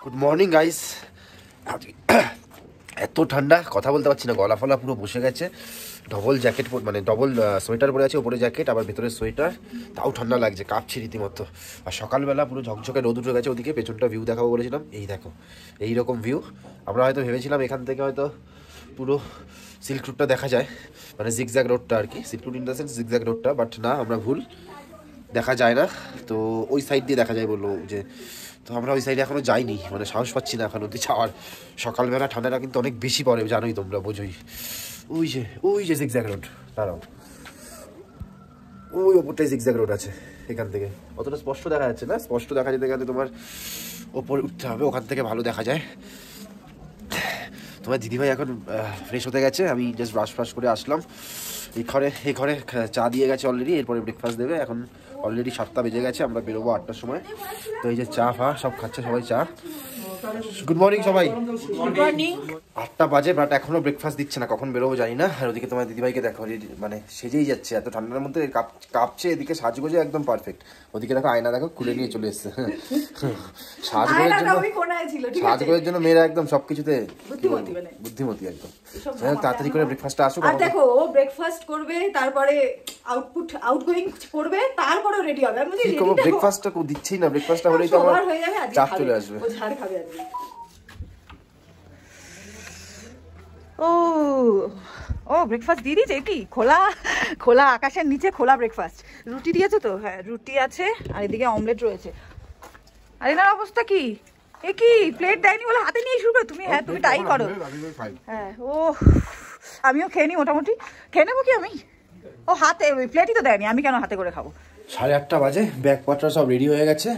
Good morning guys. এত ঠান্ডা কথা বলতে পারছি না, গলা ফলা পুরো বসে গেছে। ডবল জ্যাকেট মানে ডবল সোয়েটার পরে আছে, ওপরে জ্যাকেট আবার ভেতরে সোয়েটার, তাও ঠান্ডা লাগছে, কাঁপছি রীতিমতো। আর সকালবেলা পুরো ঝকঝকে রোদ উঠে গেছে। ওদিকে পেছনটা ভিউ দেখাবো বলেছিলাম, এই দেখো এইরকম ভিউ। আমরা হয়তো ভেবেছিলাম এখান থেকে হয়তো পুরো সিল্ক রুটটা দেখা যায়, মানে জিগজ্যাগ রোডটা আর কি, silk route in the sense zigzag রোডটা, বাট না, আমরা ভুল, দেখা যায় না। তো ওই সাইড দিয়ে দেখা যায় বললো যে, তো আমরা ওই সাইডে এখনও যাইনি, মানে সাহস পাচ্ছি না এখন অব্দি যাওয়ার। সকালবেলা ঠান্ডাটা কিন্তু অনেক বেশি পড়ে, জানোই তোমরা, বোঝোই। ওই যে জিগজ্যাগ রোড, দাঁড়াও, ওই ওপরটাই জিগজ্যাগ রোড আছে। এখান থেকে অতটা স্পষ্ট দেখা যাচ্ছে না, স্পষ্ট দেখা যেতে গেলে তোমার ওপরে উঠতে হবে, ওখান থেকে ভালো দেখা যায়। তোমার দিদিভাই এখন ফ্রেশ হতে গেছে, আমি জাস্ট ব্রাশ করে আসলাম। এই ঘরে চা দিয়ে গেছে অলরেডি, এরপরে ব্রেকফাস্ট দেবে। এখন অলরেডি 7টা বেজে গেছে, আমরা বেরোবো 8টার সময়। তো এই যে চা সব খাচ্ছে সবাই চা। গুড মর্নিং সবাই। 8টা বাজে, বাট এখনো ব্রেকফাস্ট দিচ্ছে না, কখন বেরোবো জানি না। আর ওদিকে তোমার দিদিভাইকে দেখো, মানে সেজেই যাচ্ছে, এত ঠান্ডার মধ্যে কাঁপছে। এদিকে সাজগোজে একদম পারফেক্ট। ওদিকে দেখো আয়না দেখো খুলে নিয়ে চলে এসছে। সাজগোজের জন্য মেয়েরা একদম সবকিছুতে বুদ্ধিমতী একদম। তাড়াতাড়ি করে ব্রেকফাস্টটা আসুক। আর দেখো ও ব্রেকফাস্ট করবে, তারপরে আউটগোয়িং করবে, তারপরে রেডি হবে। আমি কি করব, ব্রেকফাস্টটা দিচ্ছেই না, ব্রেকফাস্টটা হলেই তো আমার চাপ চলে আসবে। ও ঝাড় খাবে আজকে। ও ব্রেকফাস্ট দিয়ে দিয়েছে, কি খোলা আকাশের নিচে খোলা ব্রেকফাস্ট। রুটি দিয়েছে তো? হ্যাঁ, রুটি আছে, আর এদিকে অমলেট রয়েছে। আর এনার অবস্থা কি? এ কি প্লেট দেয়নি বলে হাতে নিয়ে শুরু করো তুমি? হ্যাঁ, তুমি তাই করো। হ্যাঁ, ও আমিও খেয়ে নি, মোটামুটি খেয়ে নেবো কি আমি। ও হাতে প্লেটই তো দেয়নি, আমি কেন হাতে করে খাবো? 8:30 বাজে, ব্যাগপত্র সব রেডি হয়ে গেছে,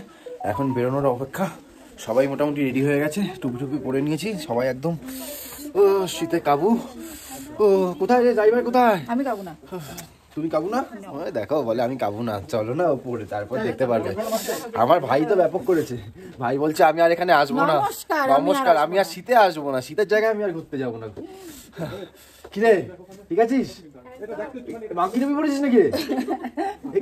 এখন বেরোনোর অপেক্ষা। সবাই মোটামুটি রেডি হয়ে গেছে, টুপি পরে নিয়েছি সবাই একদম। ও শীতে কাবু। ও কোথায় যাই ভাই, কোথায়? আমি কাবু না। তুমি কাবু না? দেখো বলে আমি কাবু না, চলো না ওপরে, তারপর দেখতে পারবে। আমার ভাই তো ব্যাপক করেছে, ভাই বলছে আমি আর এখানে আসবো না। নমস্কার, আমি আর শীতে আসবো না, শীতের জায়গায় আমি আর ঘুরতে যাবো না। কিরে ঠিক আছিস? মাঙ্কি টুপি পরেছিস নাকি?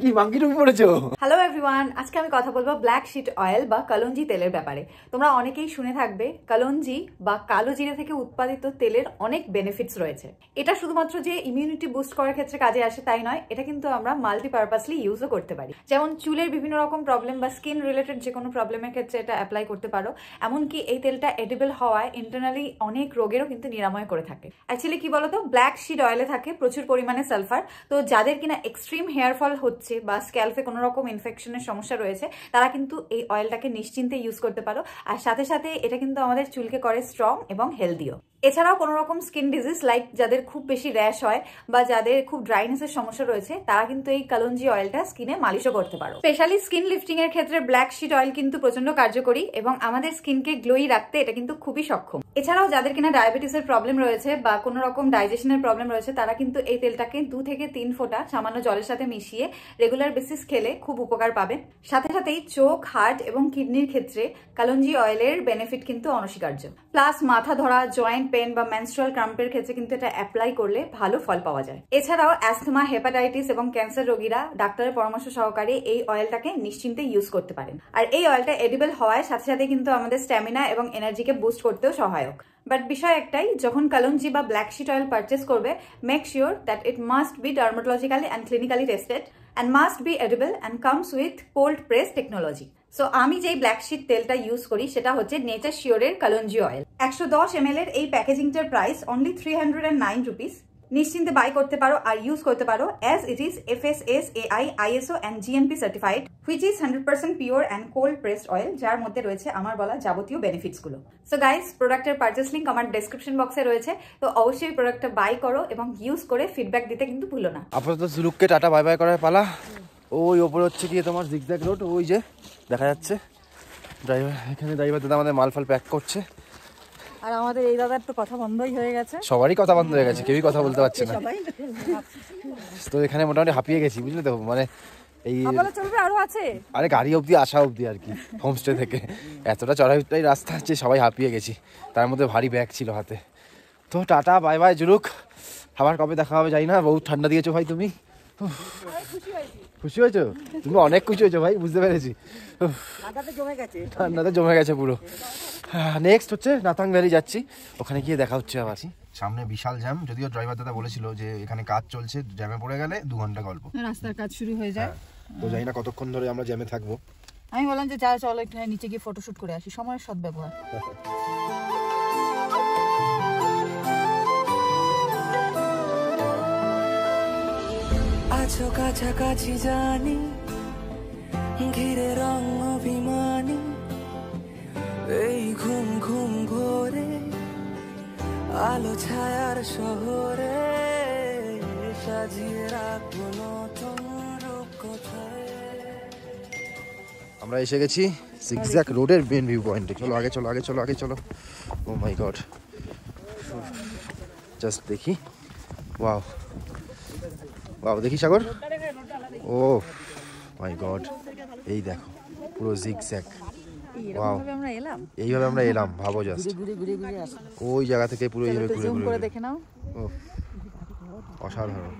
কি মাঙ্কি টুপি পরেছো? হ্যালো এভরিওয়ান, আজকে আমি কথা বলবো ব্ল্যাক শিট অয়েল বা কালঞ্জি তেলের ব্যাপারে। তোমরা অনেকেই শুনে থাকবে কালঞ্জি বা কালো জিরে থেকে উৎপাদিত তেলের অনেক বেনিফিটস রয়েছে। এটা শুধুমাত্র যে ইমিউনিটি বুস্ট করার ক্ষেত্রে কাজে আসে তাই নয়, এটা কিন্তু আমরা মাল্টিপারপাসলি ইউজও করতে পারি। যেমন চুলের বিভিন্ন রকম প্রবলেম বা স্কিন রিলেটেড যে কোনো প্রবলেমের ক্ষেত্রে এটা অ্যাপ্লাই করতে পারো। এমনকি এই তেলটা এডিবল হওয়ায় ইন্টারনালি অনেক রোগেরও কিন্তু নিরাময় করে থাকে। অ্যাকচুয়ালি কি বলতো, ব্ল্যাক শিট অয়েলে থাকে প্রচুর পরিমাণে সালফার। তো যাদের কিনা এক্সট্রিম হেয়ার ফল হচ্ছে বা স্ক্যাল্পে কোনো রকম ইনফেকশনের সমস্যা রয়েছে, তারা কিন্তু এই অয়েলটাকে নিশ্চিন্তে ইউজ করতে পারো। আর সাথে সাথে এটা কিন্তু আমাদের চুলকে করে স্ট্রং এবং হেলদিও। এছাড়াও কোনো রকম স্কিন ডিজিজ লাইক যাদের খুব বেশি র্যাশ হয় বা যাদের খুব ড্রাইনেসের সমস্যা রয়েছে, তারা কিন্তু এই কালঞ্জি অয়েলটা স্কিনে মালিশও করতে পারো। স্পেশালি স্কিন লিফটিং এর ক্ষেত্রে ব্ল্যাক শিট অয়েল কিন্তু প্রচন্ড কার্যকরী এবং আমাদের স্কিনকে গ্লোই রাখতে এটা কিন্তু খুবই সক্ষম। এছাড়াও যাদের কিনা ডায়াবেটিসের প্রবলেম রয়েছে বা কোনো রকম ডাইজেশনের প্রবলেম রয়েছে, তারা কিন্তু এই তেলটাকে 2 থেকে 3 ফোঁটা সামান্য জলের সাথে মিশিয়ে রেগুলার বেসিস খেলে খুব উপকার পাবেন। সাথে সাথেই চোখ, হার্ট এবং কিডনির ক্ষেত্রে কালঞ্জি অয়েলের বেনিফিট কিন্তু অনস্বীকার্য। প্লাস মাথা ধরা, জয়েন্ট পেন বা মেনস্ট্রুয়াল ক্রাম্পের ক্ষেত্রে কিন্তু এটা অ্যাপ্লাই করলে ভালো ফল পাওয়া যায়। এছাড়াও অ্যাস্থমা, হেপাটাইটিস এবং ক্যান্সার রোগীরা ডাক্তারের পরামর্শ সহকারে এই অয়েলটাকে নিশ্চিন্তে ইউজ করতে পারেন। আর এই অয়েলটা এডিবল হওয়ার সাথে সাথে কিন্তু আমাদের স্ট্যামিনা এবং এনার্জিকে বুস্ট করতেও সহায়ক। বাট বিষয় একটাই, যখন কালঞ্জি বা ব্ল্যাক শিট অয়েল পারচেস করবে, make sure that it must be dermatologically and clinically tested and must be edible and comes with cold press technology. So আমি যেই ব্ল্যাক শিট তেলটা ইউজ করি সেটা হচ্ছে নেচার শিওরের কালঞ্জি অয়েল। 110 ml এর এই প্যাকেজিংটার price only 309 rupees. নিশ্চিন্তে বাই করতে পারো আর ইউজ করতে পারো, as it is FSSAI, ISO and GMP certified, which is 100% pure and cold pressed oil, যার মধ্যে রয়েছে আমার বলা যাবতীয় বেনিফিটস গুলো। সো গাইস, প্রোডাক্টের পারচেস লিংক আমার ডেসক্রিপশন বক্সে রয়েছে, তো অবশ্যই প্রোডাক্টটা বাই করো এবং ইউজ করে ফিডব্যাক দিতে কিন্তু ভুলো না। আপাতত জুলুককে টাটা বাই বাই করার পালা। ওই ওপরে হচ্ছে গিয়ে তোমার জিগজ্যাগ রোড, ওই যে দেখা যাচ্ছে ড্রাইভার দাদা আমাদের মাল ফাল প্যাক করছে। আর আমাদের এই দাদার তো কথা বন্ধই হয়ে গেছে, সবারই কথা বন্ধ হয়ে গেছে, কেউই কথা বলতে পারছে না। তো এখানে মোটামুটি হাঁপিয়ে গেছি, বুঝলে তো, মানে এই চলবে আরো আছে, আরে গাড়ি অবধি আসা অবধি আর কি, হোমস্টে থেকে এতটা চড়াই রাস্তা আছে, সবাই হাঁপিয়ে গেছি, তার মধ্যে ভারী ব্যাগ ছিল হাতে। তো টাটা বাই বাই জুলুক, আবার কবে দেখা হবে জানি না। বহুত ঠান্ডা দিয়েছো ভাই তুমি, খুশি হয়েছো? তুমি অনেক খুশি হয়েছো ভাই, বুঝতে পেরেছি। ঠান্ডাতে জমে গেছে পুরো। নেক্সট হচ্ছে নাথাং ভ্যালি যাচ্ছি, ওখানে গিয়ে দেখা হচ্ছে আবার। সামনে বিশাল জ্যাম, যদিও ড্রাইভার দাদা বলেছিল যে এখানে কাজ চলছে, জ্যামে পড়ে গেলে 2 ঘন্টা গল্প, রাস্তার কাজ শুরু হয়ে যায়। তো জানি না কতক্ষণ ধরে আমরা জ্যামে থাকবো। আমি বললাম যে যা চলো একটু নিচে গিয়ে ফটোশুট করে আসি, সময়ের সদ্ব্যবহার। আছো কাছাকাছি জানি, ঘিরে রং অভিমানী, এই ঘুম ঘুম ভোরে আলো ছায়ার শহরে সাজিয়ে রাখবো নতুন রূপ কোথায়। আমরা এসে গেছি জিগজ্যাগ রোডের মেন ভিউ পয়েন্টে। চলো আগে চলো, আগে চলো, আগে চলো। ও মাই গড, জাস্ট দেখি। ওয়াও ওয়াও, দেখি সাগর। ও মাই গড, এই দেখো পুরো জিগজ্যাগ। ওয়াও, এইভাবে আমরা এলাম, ভাবো জাস্ট ওই জায়গা থেকে পুরো এইভাবে ঘুরে ঘুরে দেখে নাও। ও অসাধারণ।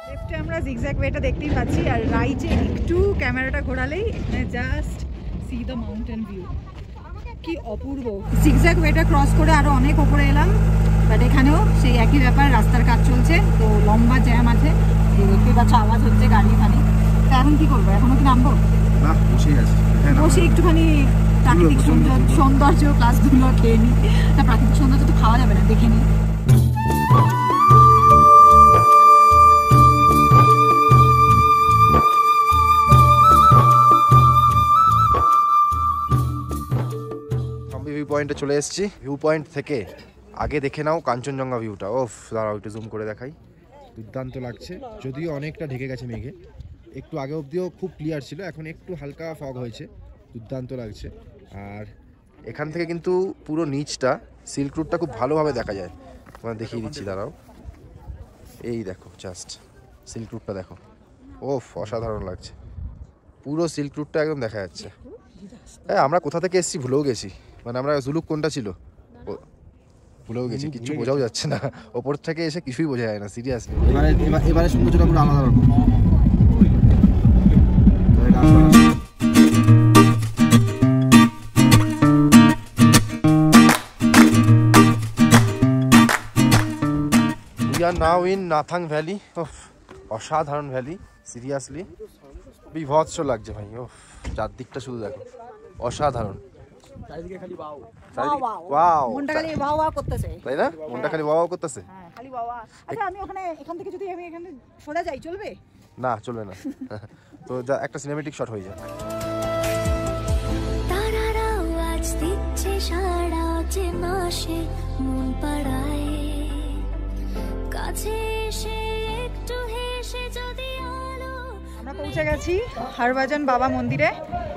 লেফটে আমরা জিগজ্যাগ ওয়েটা দেখতেই পাচ্ছি, আর রাইটে একটু ক্যামেরাটা ঘোরালেই এখানে just see the mountain view. কি অপূর্ব। জিগজ্যাগ ওয়েটা ক্রস করে আরো অনেক উপরে এলাম, বাট এখানেও সেই একই ব্যাপার, রাস্তার কাজ চলছে, তো লম্বা জ্যাম আছে। এই দেখতেই পাচ্ছ আওয়াজ হচ্ছে গাড়ি ফানি। তো এখন কি করবো, এখনো কি নামবো? না, বসেই আছি, বসে একটুখানি প্রাকৃতিক সৌন্দর্য ক্লাসগুলো খেয়ে নিই। না, প্রাকৃতিক সৌন্দর্য তো খাওয়া যাবে না, দেখে নিই। ভিউ পয়েন্টে চলে এসেছি। ভিউ পয়েন্ট থেকে আগে দেখে নাও কাঞ্চনজঙ্ঘা ভিউটা। ওফ, দাঁড়াও একটু জুম করে দেখাই। দুর্দান্ত লাগছে, যদিও অনেকটা ঢেকে গেছে মেঘে। একটু আগে অবধিও খুব ক্লিয়ার ছিল, এখন একটু হালকা ফগ হয়েছে। দুর্দান্ত লাগছে। আর এখান থেকে কিন্তু পুরো নিচটা, সিল্ক রুটটা খুব ভালোভাবে দেখা যায়। তোমার দেখিয়ে দিচ্ছি, দাঁড়াও। এই দেখো জাস্ট সিল্ক রুটটা দেখো। ওফ, অসাধারণ লাগছে, পুরো সিল্ক রুটটা একদম দেখা যাচ্ছে। হ্যাঁ, আমরা কোথা থেকে এসেছি ভুলেও গেছি, মানে আমরা জুলুক কোনটা ছিল ভুলেও গেছি, কিছু বোঝাও যাচ্ছে না। ওপর থেকে এসে কিছুই বোঝা যায় না, সিরিয়াসলি। এবারে সৌন্দর্যটা পুরো আলাদা রকম। We are now in Nathang valley. অসাধারণ ভ্যালি, সিরিয়াসলি বিভৎস লাগছে ভাই। ও চারদিকটা শুধু দেখো, অসাধারণ। চারিদিকে খালি ওয়াও ওয়াও, মনটা খালি ওয়াও ওয়াও করতেছে, তাই না? মনটা খালি ওয়াও করতেছে। হ্যাঁ, খালি ওয়াও। আচ্ছা, আমি ওখানে এখান থেকে যদি আমি এখানে সোজা যাই চলবে? না, চলবে না। তো একটা সিনেমেটিক শট হয়ে যায়। তারারাও আজ দিচ্ছে সারা, যে মাসে মন পাড়ায় কাছে এসে একটু হেসে যদি আলো। আমরা পৌঁছে গেছি হরভজন বাবা মন্দিরে।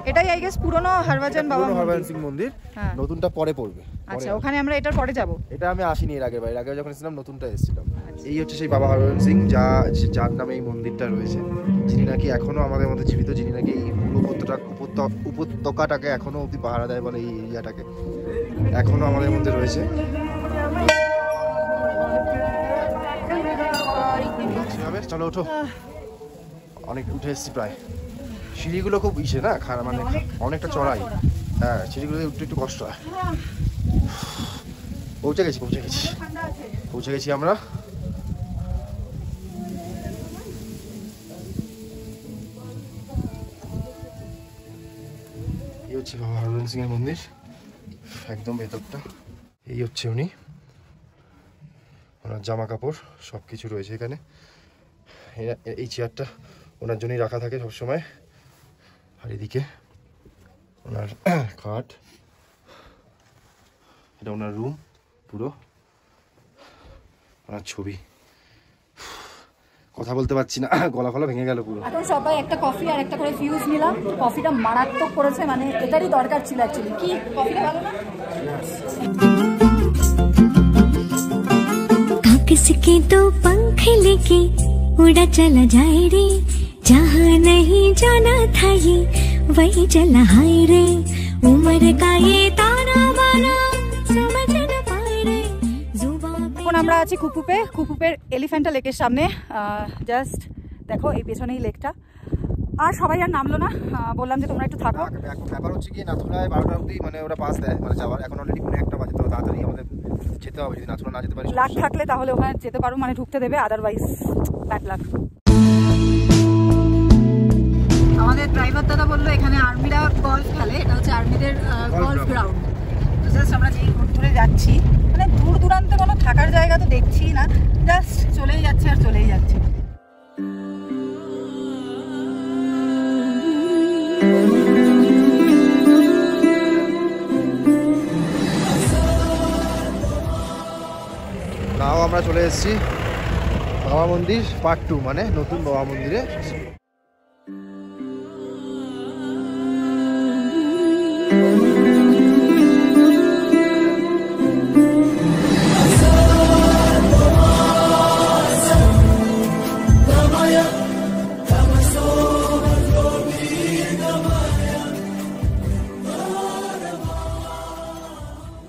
এটাই আই গেস পুরনো হরভজন বাবা হরভজন সিং মন্দির। নতুনটা পরে পড়বে। আচ্ছা, ওখানে আমরা এটার পরে যাব। এটা আমি আসিনি এর আগে, ভাই আগে যখন এসেছিলাম নতুনটা এসেছিলাম। এই হচ্ছে সেই বাবা হরভজন সিং, যার নামে এই মন্দিরটা রয়েছে, যিনি নাকি এখনো আমাদের মধ্যে জীবিত, যিনি নাকি এই পুরো উপত্যকাটাকে এখনো অব্দি পাহারা দেয় বলে, এই এরিয়াটাকে এখনো আমাদের মধ্যে রয়েছে। চলো ওঠো, অনেক উঠে এসেছি প্রায়। সিঁড়িগুলো খুব ইসে না, মানে অনেকটা চড়াই। হ্যাঁ, সিঁড়িগুলোতে উঠতে একটু কষ্ট হয়। পৌঁছে গেছি আমরা। এই হচ্ছে বাবা হরভজন সিং এর মন্দির, একদম ভেতরটা। এই হচ্ছে উনি, ওনার জামা কাপড় সব কিছু রয়েছে এখানে। এই চেয়ারটা ওনার জন্যই রাখা থাকে সবসময়। আর এদিকে ওনার খাট, এটা ওনার রুম পুরো, ওনার ছবি। কথা বলতে পারছি না, গলা ভেঙে গেল পুরো। এখন সবাই একটা কফি আর একটা করে ফিউজ নিলাম। কফিটা মারাত্মক করেছে, মানে এটারই দরকার ছিল অ্যাকচুয়ালি। কি কফিটা ভালো না? किसके तो पंख लेके उड़ा चला जाए रे, जहाँ नहीं जाना था ये वही चला हाय रे। उम्र का ये ताना बाना আমরা আছি খুপুপের এলিফ্যান্টা লেকের সামনে। জাস্ট দেখো এই পেছনেই লেকটা। আর সবাই আর নামলো না, বললাম যে তোমরা একটু থাকো। ব্যাপার হচ্ছে কি নাথুলায় 12টা অবধি মানে ওরা পাস দেয় মানে যাওয়ার, এখন অলরেডি 1টা বাজে, তো তাড়াতাড়ি আমাদের যেতে হবে। যদি নাথুলা না যেতে পারি, লাক থাকলে তাহলে ওখানে যেতে পারো, মানে ঢুকতে দেবে, আদারওয়াইজ ব্যাড লাক। আমাদের ড্রাইভার দাদা বললো এখানে আর্মিরা গলফ খেলে, এটা হচ্ছে আর্মিদের গলফ গ্রাউন্ড। তো জাস্ট আমরা যেই ঘুরে যাচ্ছি, মানে দূর দূরান্তে কোনো থাকার জায়গা তো দেখছি না, জাস্ট চলেই যাচ্ছে আর চলেই যাচ্ছে। নাও আমরা চলে এসেছি বাবা মন্দির পার্ট 2, মানে নতুন বাবা মন্দিরে।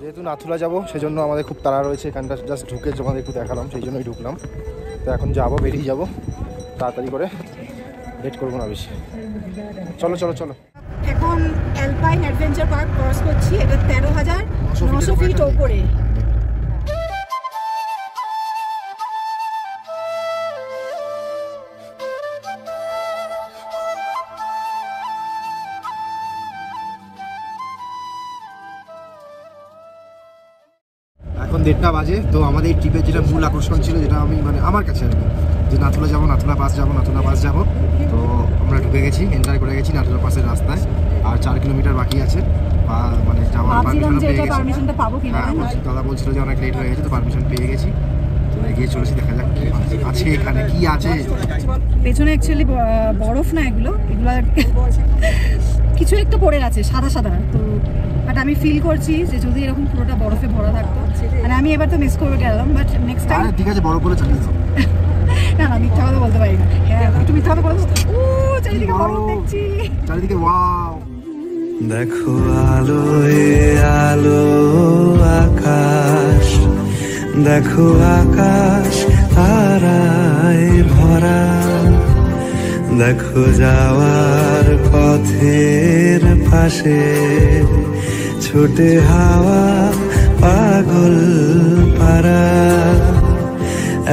যেহেতু নাথুলা যাবো সেজন্য আমাদের খুব তাড়া রয়েছে, এখানটা জাস্ট ঢুকে তোমাদের একটু দেখালাম, সেই জন্যই ঢুকলাম। তো এখন যাবো, বেরিয়ে যাবো তাড়াতাড়ি করে, লেট করবো না বেশি। চলো চলো চলো। এখন অ্যালপাইন অ্যাডভেঞ্চার পার্ক ক্রস করছি, এটা 13,900 ফিট ওপরে। এখন 1:30 বাজে। তো আমাদের এই ট্রিপের যেটা মূল আকর্ষণ ছিল, যেটা আমি মানে আমার কাছে আর কি, যে নাথুলা যাবো, নাথুলা পাস যাবো, নাথুলা পাস যাবো। তো আমরা ঢুকে গেছি, এন্টার করে গেছি নাথুলা পাসের রাস্তায়। আর 4 কিলোমিটার বাকি আছে, মানে যাওয়ার পারমিশন পেয়ে গেছি। হ্যাঁ, দাদা বলছিল যে অনেক লেট হয়ে গেছে, তো পারমিশন পেয়ে গেছি। তো এগিয়ে চলেছি, দেখা যাক কি আছে এখানে, কি আছে। পেছনে অ্যাকচুয়ালি বরফ না, এগুলো কিছু একটা পড়ে আছে সাদা সাদা। তো বাট আমি ফিল করছি যে যদি এরকম পুরোটা বরফে ভরা থাকতো, মানে আমি এবার তো মিস করে গেলাম, বাট নেক্সট টাইম ঠিক আছে, বড় করে চালিয়ে দাও। না না, মিথ্যা কথা বলতে পারি না। হ্যাঁ, একটু মিথ্যা কথা বলবো। ও চারিদিকে বরফ দেখছি, চারিদিকে ওয়াও। দেখো আলোয় আলো আকাশ, দেখো আকাশ তারায় ভরা, দেখো যাওয়ার পথের পাশে ছোটে হাওয়া পাগল পারা,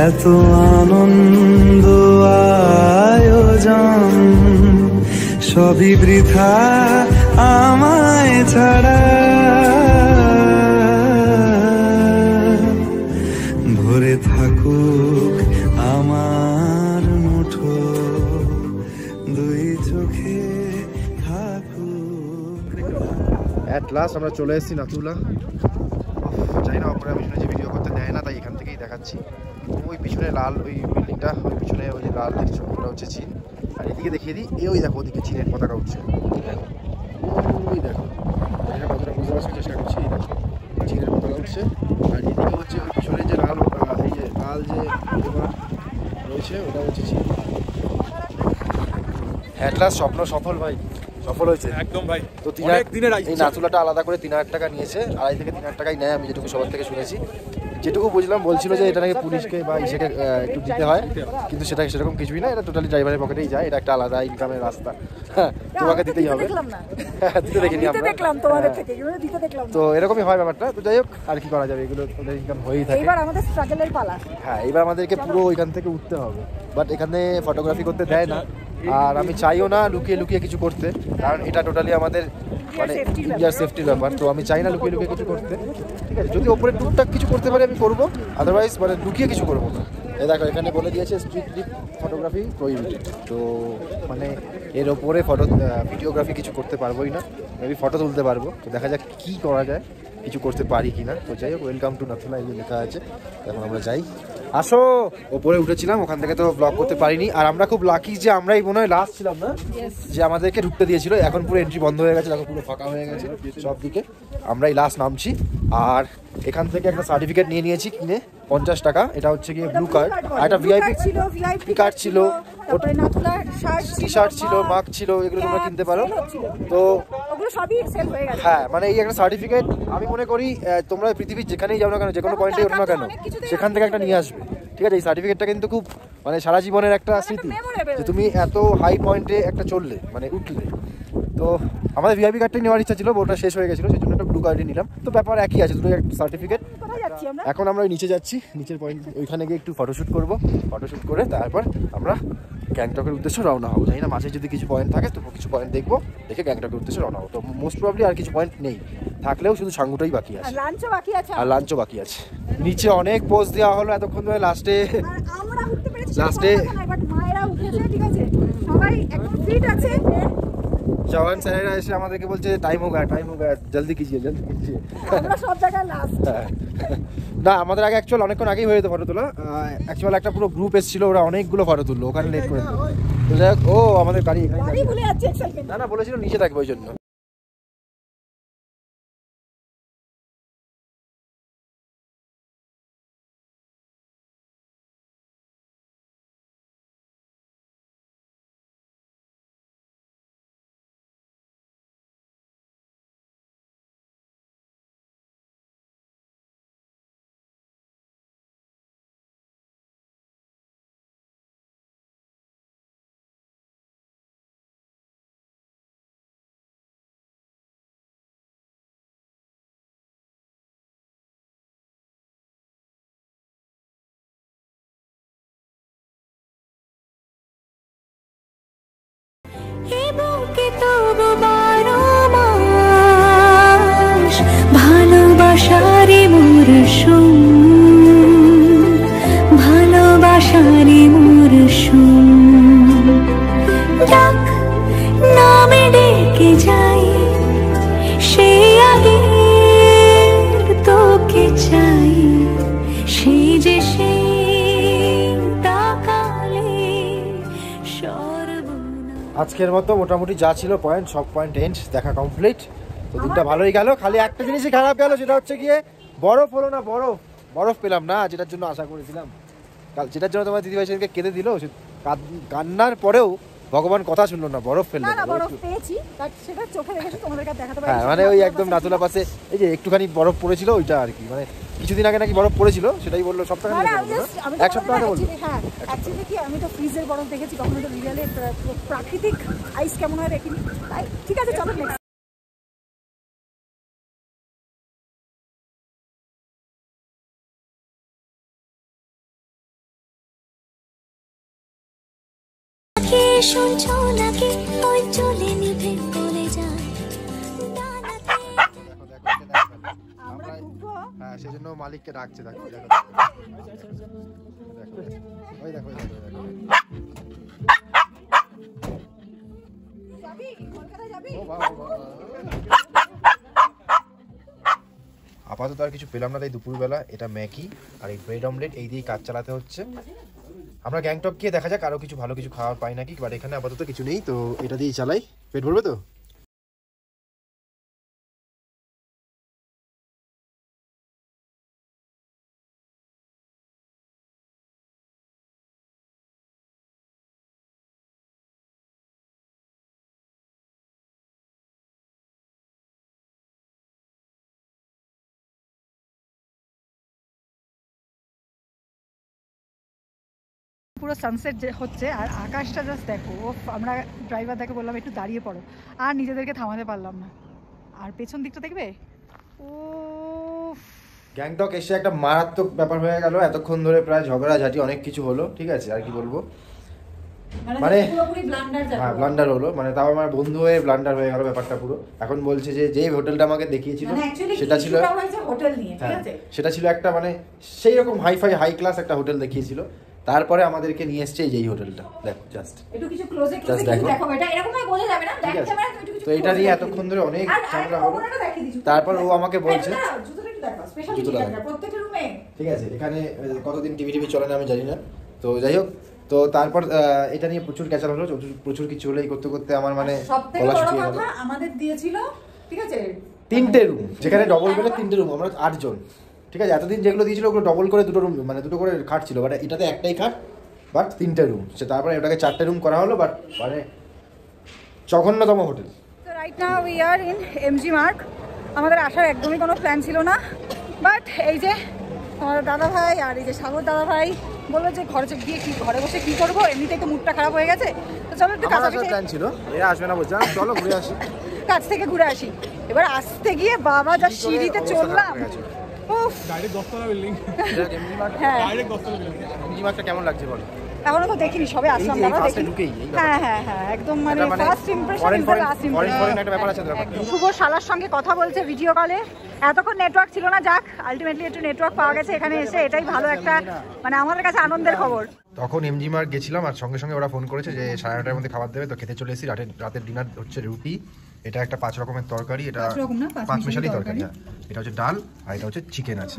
এত আনন্দ আয়োজন সবই বৃথা আমায় ছাড়া, ভরে থাকুক আমার মুঠো দুই চোখে থাকুক। অ্যাট লাস্ট আমরা চলে এসেছি নাথুলা। জানি না ওপরে আমি শুনেছি ভিডিও করতে দেয় না, তাই এখান থেকেই দেখাচ্ছি। ওই পিছনে লাল ওই বিল্ডিংটা, ওই পিছনে ওই যে লাল দেখছো, ওটা হচ্ছে চীন। আর এদিকে দেখিয়ে দিই, ওই দেখো ওদিকে চীনের পতাকা উঠছে, ওই দেখো। এটা কতটা বুঝতে পারছি, চেষ্টা করছি। এই দেখো চীনের পতাকা উঠছে। আর এদিকে হচ্ছে ওই পিছনে যে লাল, এই যে লাল যে রয়েছে, ওটা হচ্ছে চীন। অ্যাট লাস্ট স্বপ্ন সফল ভাই, সফল হয়েছে একদম ভাই। তো এই নাথুলাটা আলাদা করে 3,000 টাকা নিয়েছে, 2.5 থেকে 3,000 টাকাই নেয়, আমি যেটুকু সবার থেকে শুনেছি, যেটুকু বুঝলাম। বলছিল যে এটা নাকি পুলিশকে বা ইসেকে একটু দিতে হয়, কিন্তু সেটা সেরকম কিছুই না, এটা টোটালি ড্রাইভারের পকেটেই যায়। এটা একটা আলাদা ইনকামের রাস্তা, তোমাকে দিতেই হবে। দিতে দেখিনি আমরা, তো এরকমই হয় ব্যাপারটা। তো যাই হোক, আর কি করা যাবে, এগুলো ওদের ইনকাম হয়েই থাকে। এবার আমাদের স্ট্রাগলের পালা। হ্যাঁ, এবার আমাদেরকে পুরো ওইখান থেকে উঠতে হবে, বাট এখানে ফটোগ্রাফি করতে দেয় না। আর আমি চাইও না লুকিয়ে লুকিয়ে কিছু করতে, কারণ এটা টোটালি আমাদের মানে ইন্ডিয়ার সেফটির ব্যাপার। তো আমি চাই না লুকিয়ে লুকিয়ে কিছু করতে, ঠিক আছে। যদি ওপরে টুকটাক কিছু করতে পারি আমি করবো, আদারওয়াইজ মানে লুকিয়ে কিছু করবো না। এই দেখো এখানে বলে দিয়েছে স্ট্রিক্টলি ফটোগ্রাফি প্রহিবিটেড। তো মানে এর ওপরে ভিডিওগ্রাফি কিছু করতে পারবোই না, মেবি ফটো তুলতে পারবো। তো দেখা যাক কী করা যায়, কিছু করতে পারি কিনা। তো যাই হোক, ওয়েলকাম টু নাথুলা এই লেখা আছে। এখন আমরা যাই, আসো। ওপরে উঠেছিলাম, ওখান থেকে তো ব্লগ করতে পারিনি। আর আমরা খুব লাকি যে আমরাই মনে হয় লাস্ট ছিলাম না, যে আমাদেরকে ঢুকতে দিয়েছিল। এখন পুরো এন্ট্রি বন্ধ হয়ে গেছে, এখন পুরো ফাঁকা হয়ে গেছে সব দিকে। আমরাই লাস্ট নামছি। আর এখান থেকে একটা সার্টিফিকেট নিয়ে নিয়েছি কিনে 50 টাকা। এটা হচ্ছে গিয়ে ব্লু কার্ড, আর একটা ভিআইপি কার্ড ছিল, টি শার্ট ছিল, মাস্ক ছিল, এগুলো তোমরা কিনতে পারো। তো এগুলো সবই সেল হয়ে গেছে। হ্যাঁ মানে এই একটা সার্টিফিকেট আমি মনে করি তোমরা পৃথিবীর যেখানেই যাও না কেন, যে কোনো পয়েন্টে ওঠো না কেন, সেখান থেকে একটা নিয়ে আসবে। ঠিক আছে, এই সার্টিফিকেটটা কিন্তু খুব মানে সারা জীবনের একটা স্মৃতি, যে তুমি এত হাই পয়েন্টে একটা চললে মানে উঠলে। তো আমাদের ভিআইপি কার্ডটাই নেওয়ার ইচ্ছা ছিল, ওটা শেষ হয়ে গেছিলো, সেই জন্য একটা ব্লু কার্ডই নিলাম। তো ব্যাপার একই আছে, দুটো একটা সার্টিফিকেট। এখন আমরা নিচে যাচ্ছি, নিচের পয়েন্ট ওইখানে গিয়ে একটু ফটোশ্যুট করবো, ফটোশ্যুট করে তারপর আমরা গ্যাংটকের উদ্দেশ্যে রওনা হবো। জানি না মাঝে যদি কিছু পয়েন্ট থাকে তো কিছু পয়েন্ট দেখবো, দেখে গ্যাংটকের উদ্দেশ্যে রওনা হবো। তো মোস্ট প্রবলি আর কিছু পয়েন্ট নেই, থাকলেও শুধু সাঙ্গুটাই বাকি আছে, আর লাঞ্চও বাকি আছে। নিচে অনেক পোজ দেওয়া হলো এতক্ষণ ধরে, লাস্টে জওয়ান স্যারেরা এসে আমাদেরকে বলছে টাইম হোগা জলদি কিজিয়ে জলদি কিজিয়ে। না আমাদের আগে অ্যাকচুয়াল অনেকক্ষণ আগেই হয়ে যেত ফটো তোলা। অ্যাকচুয়াল একটা পুরো গ্রুপ এসেছিল, ওরা অনেকগুলো ফটো তুললো, ওখানে লেট করে দিল। তো যাই হোক, ও আমাদের গাড়ি না না বলেছিল নিচে থাকবে ওই জন্য। ভালোবাসারে মরশুম, ভালোবাসারে মরশুম, ডাক নামে ডেকে যাই, সে আগে তোকে চাই, সে যে সে তাকালে সর্বনা। আজকের মতো মোটামুটি যা ছিল পয়েন্ট, সব পয়েন্ট এন্ড দেখা কমপ্লিট। তো দিনটা ভালোই গেল, খালি একটা জিনিসই খারাপ গেল, সেটা হচ্ছে গিয়ে বরফ হলো না, বরফ পেলাম না, যেটার জন্য আশা করেছিলাম। যেটার জন্য তোমার দিদিভাই সেদিনকে কেঁদে দিল, কান্নার পরেও ভগবান কথা শুনলো না, বরফ ফেললো। হ্যাঁ মানে ওই একদম নাতুলা পাশে এই যে একটুখানি বরফ পড়েছিল ওইটা আর কি, মানে কিছুদিন আগে নাকি বরফ পড়েছিল, সেটাই বললো। সপ্তাহ এক সপ্তাহ আগে বললো। আমি তো ফ্রিজের বরফ দেখেছি, কখনো তো রিয়েলে প্রাকৃতিক আইস কেমন হয় দেখিনি। ঠিক আছে, চলো শুনছো নাকি ওই চলে নিভে চলে যায়। হ্যাঁ সেজন্য মালিককে ডাকছে, দেখো দেখো ওই দেখো আপাতত আর কিছু পেলাম না, তাই দুপুরবেলা এটা ম্যাগি আর এই ব্রেড অমলেট এই দিয়ে কাজ চালাতে হচ্ছে। আমরা গ্যাংটক গিয়ে দেখা যাক আরো কিছু ভালো কিছু খাওয়ার পাই নাকি, বাট এখানে আপাতত কিছু নেই, তো এটা দিয়েই চালাই। পেট ভরবে তো? পুরো সানসেট হচ্ছে আর আকাশটা জাস্ট দেখো। আমরা ড্রাইভার দেখে বললাম একটু দাঁড়িয়ে পড়ো, আর নিজেদেরকে থামাতে পারলাম না। আর পেছন দিকটা দেখবে, ও গ্যাংটক এসে একটা মারাত্মক ব্যাপার হয়ে গেল। এতক্ষণ ধরে প্রায় ঝগড়াঝাটি অনেক কিছু হলো, ঠিক আছে, আর কি বলবো, মানে ব্লান্ডার হলো, মানে তাও আমার বন্ধু হয়ে ব্লান্ডার হয়ে গেল ব্যাপারটা পুরো। এখন বলছে যে যেই হোটেলটা আমাকে দেখিয়েছিল সেটা ছিল, সেটা ছিল একটা মানে সেই রকম হাইফাই হাই ক্লাস একটা হোটেল দেখিয়েছিল, তারপরে আমাদেরকে নিয়ে এসছে এই হোটেলটা। দেখো জাস্ট একটু কিছু ক্লোজে ক্লোজে দেখো, এটা এরকম ভাবে বোঝা যাবে না, ব্যাক ক্যামেরা তো একটু কিছু। তো এটা নিয়ে এতক্ষণ ধরে অনেক ঝগড়া হলো, তারপর ও আমাকে বলছে জুতোটা একটু দেখো, স্পেশাল ডিজাইনটা প্রত্যেকটা রুমে, ঠিক আছে। এখানে কতদিন টিভি চলে না আমি জানি না, তো যাই হোক। তো তারপর এটা নিয়ে প্রচুর ক্যাচাল হলো, প্রচুর কিছু হলো, এই করতে করতে আমার মানে গলা শুকিয়ে গেল। আমাদের দিয়েছিল, ঠিক আছে, 3টে রুম, যেখানে ডবল বেডে 3টে রুম, আমরা 8 জন, ঠিক আছে। এতদিন যেগুলো দিয়েছিল ওগুলো ডবল করে 2টো রুম, মানে 2টো করে খাট ছিল, বাট এটাতে একটাই খাট, বাট 3টে রুম। সে তারপরে এটাকে 4টে রুম করা হলো, বাট মানে জঘন্যতম hotel. Right now we are in MG Marg. আমাদের আসার একদমই কোনো প্ল্যান ছিল না, বাট এই যে আমার দাদা ভাই আর এই যে সাগর দাদা ভাই বললো যে ঘরে গিয়ে কি ঘরে বসে কি করবো, এমনিতে একটু মুডটা খারাপ হয়ে গেছে, তো চলো একটু কাছাকাছি প্ল্যান ছিল, এরা আসবে না বলছিলাম, চলো ঘুরে আসি, কাছ থেকে ঘুরে আসি। এবার আসতে গিয়ে বাবা যা সিঁড়িতে চললাম, উফ ডাইরেক্ট 10 তলা বিল্ডিং। হ্যাঁ ডাইরেক্ট 10 তলা বিল্ডিং। এমজি মার্গটা কেমন লাগছে বলো? এখনো তো দেখিনি, সবে আসলাম দাদা, দেখি। হ্যাঁ হ্যাঁ হ্যাঁ, একদম মানে first impression is the last impression. একটা ব্যাপার আছে তো ব্যাপারটা। শুভ শালার সঙ্গে কথা বলছে ভিডিও কলে, এতক্ষণ নেটওয়ার্ক ছিল না, যাক আলটিমেটলি একটু নেটওয়ার্ক পাওয়া গেছে এখানে এসে, এটাই ভালো একটা মানে আমাদের কাছে আনন্দের খবর। তখন এমজি মার্গ গেছিলাম আর সঙ্গে সঙ্গে ওরা ফোন করেছে যে 9:30টার মধ্যে খাবার দেবে, তো খেতে চলে এসেছি। রাতের ডিনার হচ্ছে রুটি, এটা একটা 5 রকমের তরকারি, এটা 5 মিশালি তরকারি, এটা হচ্ছে ডাল আর এটা হচ্ছে চিকেন আছে।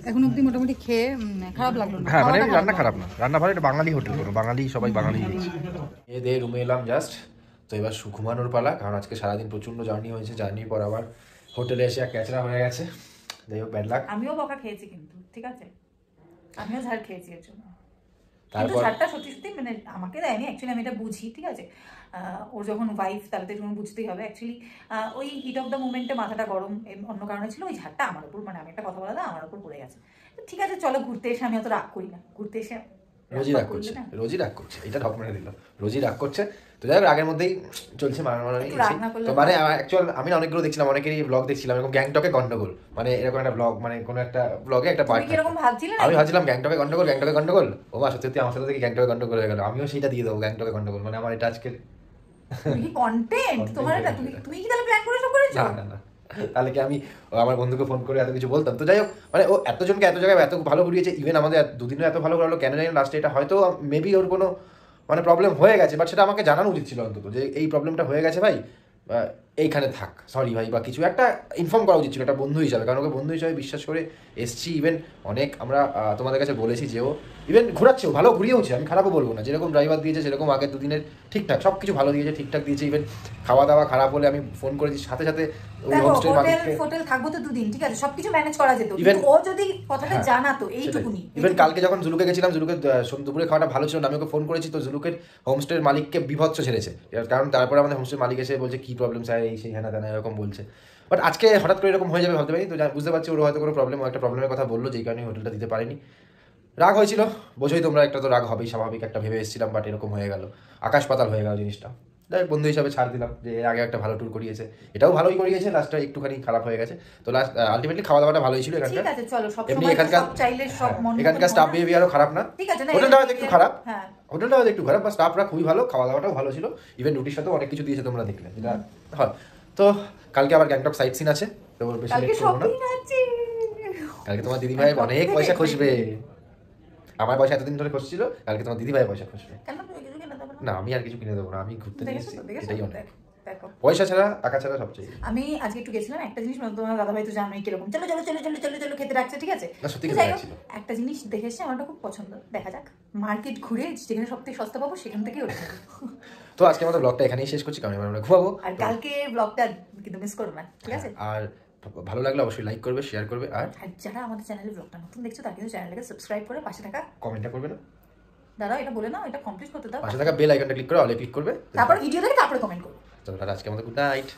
এখন অবধি মোটামুটি খেয়ে খারাপ লাগলো না। হ্যাঁ মানে রান্না খারাপ না, রান্না ভালো, এটা বাঙালি হোটেল, কোনো বাঙালি, সবাই বাঙালি হয়েছে। এ দিয়ে রুমে এলাম জাস্ট, তো এবার ঘুমানোর পালা, কারণ আজকে সারাদিন প্রচন্ড জার্নি হয়েছে, জার্নির পর আবার হোটেলে এসে এক ক্যাচরা হয়ে গেছে, যাই হোক ব্যাড লাক। আমিও বকা খেয়েছি কিন্তু, ঠিক আছে আমিও ঝাড় খেয়েছি এর জন্য, কিন্তু তারপর ঝাড়টা সত্যি সত্যি মানে আমাকে দেয়নি, অ্যাকচুয়ালি আমি এটা বুঝি, ঠিক আছে ওর যখন ওয়াইফ তাহলে তো যখন বুঝতেই হবে, অ্যাকচুয়ালি ওই হিট অফ দ্য মোমেন্টে মাথাটা গরম অন্য কারণে ছিল, ওই ঝাড়টা আমার উপর, মানে আমি একটা কথা বলা আমার উপর পড়ে গেছে। ঠিক আছে চলো, ঘুরতে এসে আমি অত রাগ করি না, ঘুরতে এসে রোজই রাগ করছে, রোজই রাগ করছে, এটা ঢক মেরে দিল, রোজই রাগ করছে। তো যাই হোক আগের মধ্যেই চলছে মারামারি। তো মানে অ্যাকচুয়াল আমি অনেকগুলো দেখছিলাম, অনেকেরই ব্লগ দেখছিলাম এরকম গ্যাংটকে গন্ডগোল, মানে এরকম একটা ব্লগ, মানে কোনো একটা ব্লগে একটা পার্ট, আমি ভাবছিলাম গ্যাংটকে গন্ডগোল, গ্যাংটকে গন্ডগোল, ও মা সত্যি আমার সাথে গ্যাংটকে গন্ডগোল হয়ে গেল, আমিও সেটা দিয়ে দেবো গ্যাংটকে গন্ডগোল, মানে আমার এটা আজকে কন্টেন্ট তোমার, এটা তুমি কি তাহলে প্ল্যান করে সব করেছো? না না, তাহলে কি আমি আমার বন্ধুকে ফোন করে এত কিছু বলতাম? তো যাই হোক মানে ও এতজনকে এত জায়গায় এত ভালো ঘুরিয়েছে, ইভেন আমাদের দুদিনও এত ভালো ঘুরালো, কেন জানি লাস্টে এটা হয়তো মেবি ওর কোনো মানে প্রবলেম হয়ে গেছে, বাট সেটা আমাকে জানানো উচিত ছিল অন্তত, যে এই প্রবলেমটা হয়ে গেছে ভাই, এইখানে থাক, সরি ভাই, বা কিছু একটা ইনফর্ম করা উচিত ছিল একটা বন্ধু হিসাবে, কারণ ওকে বন্ধু হিসাবে বিশ্বাস করে এসছি। ইভেন অনেক আমরা তোমাদের কাছে বলেছি যে ও ইভেন ঘোরাচ্ছেও, ভালো ঘুরিয়েওছে, আমি খারাপও বলবো না, যেরকম ড্রাইভার দিয়েছে সেরকম আগের দুদিনের ঠিকঠাক সব কিছু ভালো দিয়েছে, ঠিকঠাক দিয়েছে। ইভেন খাওয়া দাওয়া খারাপ হলে আমি ফোন করেছি সাথে সাথে হোটেল থাকবো তো দুদিন, ঠিক আছে সবকিছু ম্যানেজ করা যেত, ও যদি কথাটা জানাতো এইটুকুনি। ইভেন কালকে যখন জুলুকে গেছিলাম, জুলুকে দুপুরে খাওয়াটা ভালো ছিল না, আমি ওকে ফোন করেছি, তো জুলুকের হোমস্টের মালিককে বিভৎস ছেড়েছে, কারণ তারপরে আমাদের হোমস্টের মালিক এসে বলছে কি প্রবলেম স্যার, এই সেই হ্যানা তেনা এরকম বলছে। বাট আজকে হঠাৎ করে এরকম হয়ে যাবে ভাবতে পারি, তো বুঝতে পারছি ওর হয়তো কোনো প্রবলেম, একটা প্রবলেমের কথা বললো যেই কারণে হোটেলটা দিতে পারেনি। রাগ হয়েছিল, বোঝোই তোমরা, একটা তো রাগ হবেই স্বাভাবিক, একটা ভেবে এসেছিলাম, বাট এরকম হয়ে গেল, আকাশ পাতাল হয়ে গেল জিনিসটা। যাই বন্ধু হিসাবে ছাড় দিলাম, যে এর আগে একটা ভালো ট্যুর করিয়েছে, এটাও ভালোই করিয়েছে, লাস্টটা একটুখানি খারাপ হয়ে গেছে। তো লাস্ট আলটিমেটলি খাওয়া দাওয়াটা ভালোই ছিল এখানকার, ঠিক আছে চলো সব এমনি সময় এখানকার সব চাইলে সব মন এখানকার স্টাফ বিহেভিয়ারও খারাপ না, ঠিক আছে না, হোটেলটা হয়তো একটু খারাপ, হ্যাঁ হোটেলটা হয়তো একটু খারাপ, বা স্টাফরা খুবই ভালো, খাওয়া দাওয়াটাও ভালো ছিল, ইভেন রুটির সাথেও অনেক কিছু দিয়েছে তোমরা দেখলে, যেটা হয়। তো কালকে আবার গ্যাংটক সাইট সিন আছে, তো বেশি লেট করবো না, কালকে তোমার দিদিভাই অনেক পয়সা খুঁজবে, আমার পয়সা এতদিন ধরে খুঁজছিল, কালকে তোমার দিদিভাই পয়সা খুঁজবে। না আমি আর কিছু কিনে দেবো না, আমি ঘুরতে নিয়েছি, এটাই অনেক, পয়সা ছাড়া টাকা ছাড়া সবচেয়ে। আমি আজকে একটু গেছিলাম, একটা জিনিস তোমার দাদা ভাই তো জানোই কিরকম, চলো চলো চলো চলো চলো চলো খেতে রাখছে, ঠিক আছে একটা জিনিস দেখে এসে আমার খুব পছন্দ, দেখা যাক মার্কেট ঘুরে যেখানে সব থেকে সস্তা পাবো সেখান থেকেই ওঠে। তো আজকে আমাদের ব্লগটা এখানেই শেষ করছি, কারণ আমরা ঘুমাবো, আর কালকে ব্লগটা কিন্তু মিস করো না, ঠিক আছে? আর ভালো লাগলে অবশ্যই লাইক করবে, শেয়ার করবে, আর যারা আমাদের চ্যানেলে ব্লগটা নতুন দেখছো তারা কিন্তু চ্যানেলটাকে সাবস্ক্রাইব করে পাশে থাকা কমেন্টটা করবে না, দাঁড়াও এটা বলে নাও, এটা কমপ্লিট করতে দাও, পাশে থাকা বেল আইকনটা ক্লিক করে অলে ক্লিক করবে, তারপর ভিডিও দেখে তারপরে কমেন্ট করবে। তো আজকে আমাদের গুড নাইট।